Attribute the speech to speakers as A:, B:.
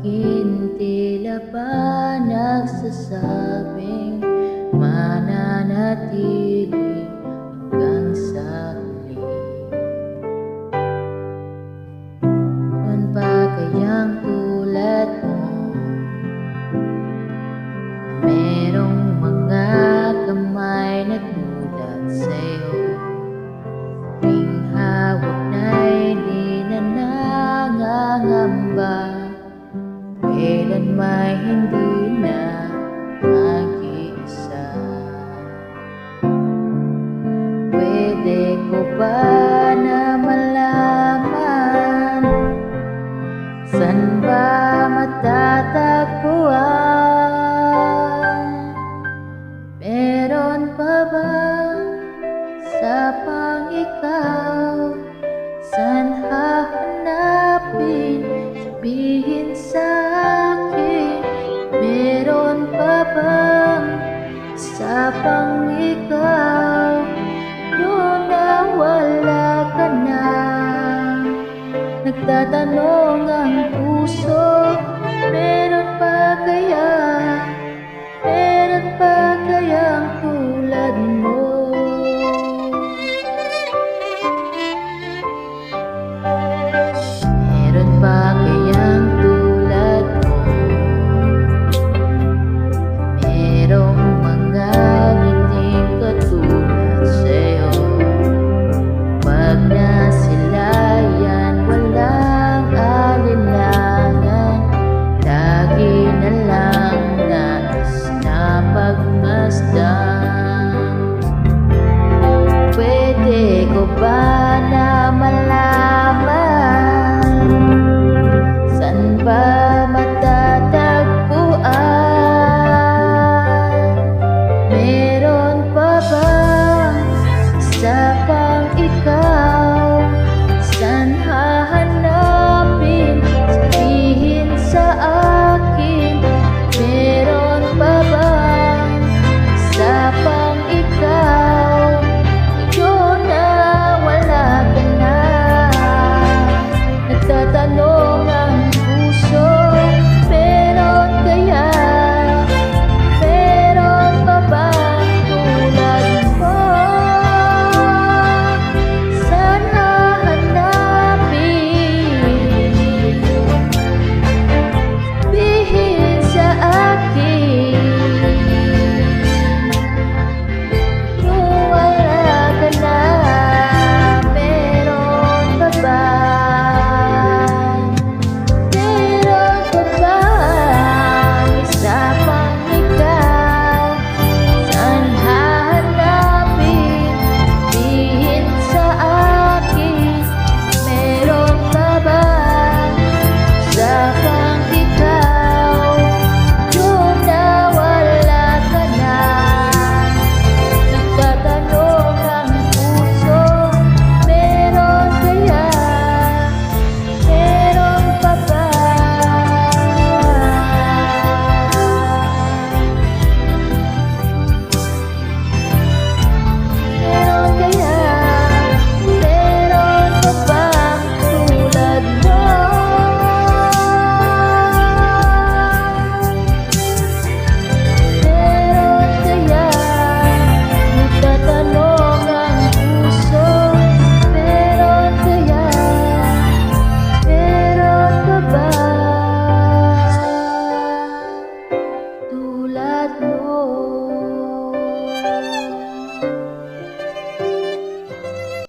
A: akin tila ba nagsasabing mananatili hanggang sa huli. Noon pa kayang tulad mo, merong mga kamay nagmulat sa'yo, tuwing hawak na'y di na nangangamba, kailan may hindi na mag-iisa. Pwede ko ba na malaman saan ba matatagpuan? Meron pa ba sapang ikaw? Saan hahanapin? Sabihin sa'kin, meron pa bang sapang ikaw? Yun na wala ka na, nagtatanong ang